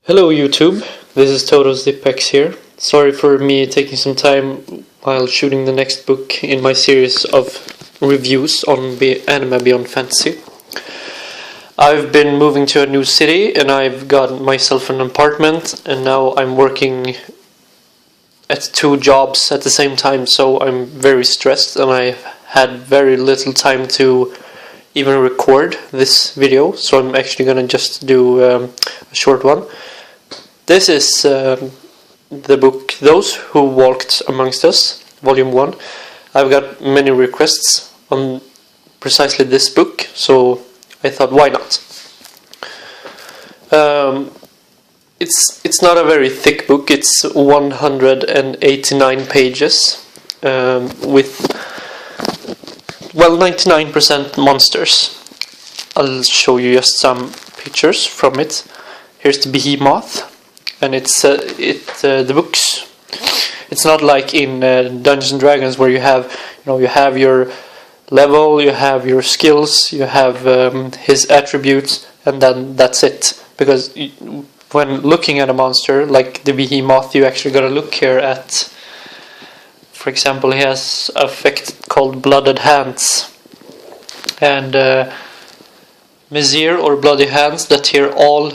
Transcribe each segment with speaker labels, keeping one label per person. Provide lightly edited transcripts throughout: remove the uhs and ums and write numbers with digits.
Speaker 1: Hello YouTube, this is Toto's Dipex here. Sorry for me taking some time while shooting the next book in my series of reviews on Anima Beyond Fantasy. I've been moving to a new city and I've got myself an apartment, and now I'm working at 2 jobs at the same time, so I'm very stressed and I've had very little time to even record this video, so I'm actually gonna just do a short one. This is the book Those Who Walked Amongst Us, Volume 1. I've got many requests on precisely this book, so I thought, why not? It's not a very thick book. It's 189 pages with 99% monsters. I'll show you just some pictures from it. Here's the behemoth. And it's the books. It's not like in Dungeons and Dragons where you have your level, you have your skills, you have his attributes, and then that's it. Because when looking at a monster like the behemoth, you actually gotta look here at, for example, he has an effect called Blooded Hands, and Mizir or Bloody Hands that here all.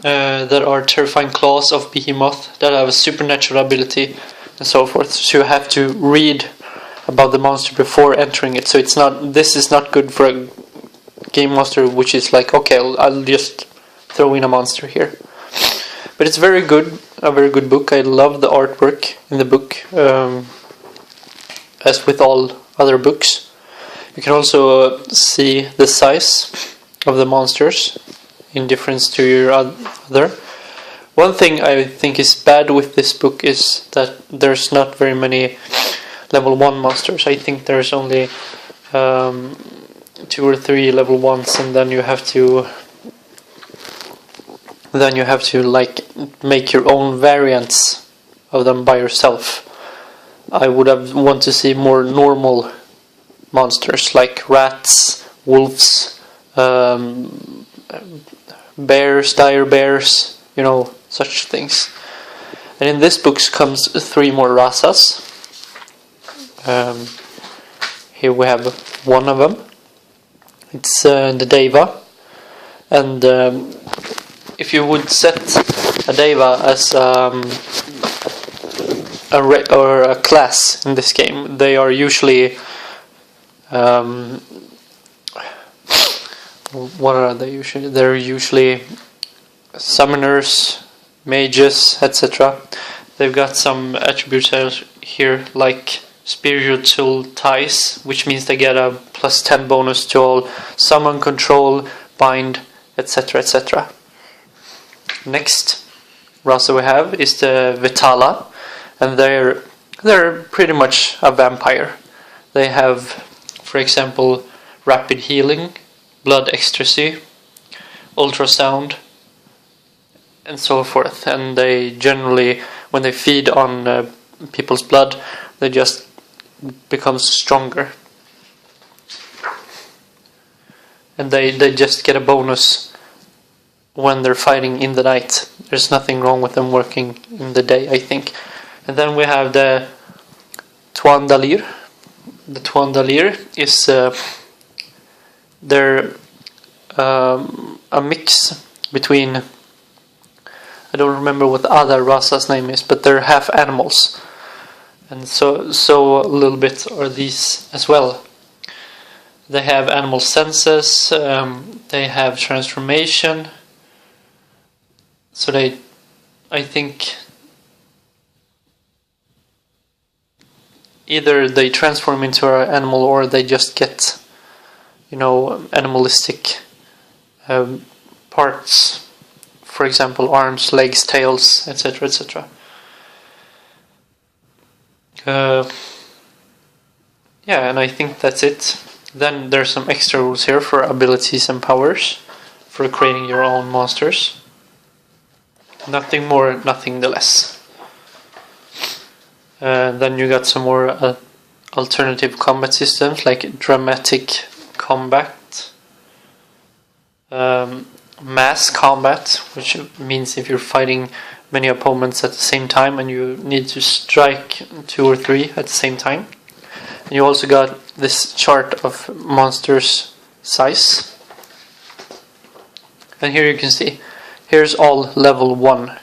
Speaker 1: There are terrifying claws of behemoth that have a supernatural ability and so forth. So you have to read about the monster before entering it. So this is not good for a game master which is like, okay, I'll just throw in a monster here. But it's very good, a very good book. I love the artwork in the book, as with all other books. You can also see the size of the monsters in difference to your other. One thing I think is bad with this book is that there's not very many level 1 monsters. I think there's only 2 or 3 level 1s, and then you have to like make your own variants of them by yourself. I would have want to see more normal monsters like rats, wolves, bears, dire bears, such things. And in this book comes 3 more rasas. Here we have one of them. It's the Deva, and if you would set a Deva as a class in this game, they are usually what are they usually? They're usually summoners, mages, etc. They've got some attributes here like spiritual ties, which means they get a +10 bonus to all summon, control, bind, etc. etc. Next rasa we have is the Vitala, and they're pretty much a vampire. They have, for example, rapid healing, blood ecstasy, ultrasound, and so forth. And they generally, when they feed on people's blood, they just become stronger. And they just get a bonus when they're fighting in the night. There's nothing wrong with them working in the day, I think. And then we have the Tuandalir. The Tuandalir is they're a mix between, I don't remember what the other rasa's name is, but they're half animals, and so a little bit are these as well. They have animal senses, they have transformation, so I think either they transform into an animal or they just get animalistic parts, for example arms, legs, tails, etc. etc. And I think that's it. Then there's some extra rules here for abilities and powers for creating your own monsters. Nothing more, nothing less. Then you got some more alternative combat systems like dramatic combat, mass combat, which means if you're fighting many opponents at the same time and you need to strike 2 or 3 at the same time. And you also got this chart of monsters' size. And here you can see, here's all level 1.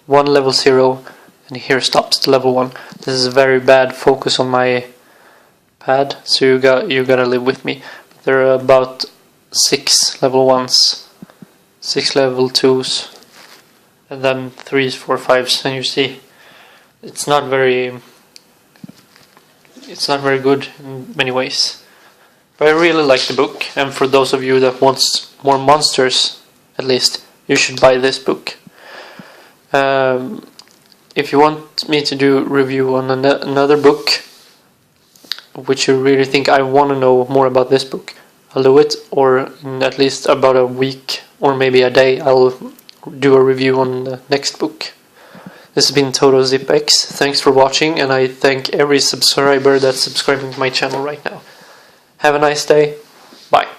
Speaker 1: 1 level 0, and here stops the level 1. This is a very bad focus on my pad, so you gotta live with me. But there are about 6 level 1s, 6 level 2s, and then 3s, 4, 5s, and you see it's not very good in many ways. But I really like the book, and for those of you that wants more monsters, at least, you should buy this book. If you want me to do a review on another book, which you really think I want to know more about this book, I'll do it, or in at least about a week or maybe a day I'll do a review on the next book. This has been TotoZipX. Thanks for watching, and I thank every subscriber that's subscribing to my channel right now. Have a nice day. Bye.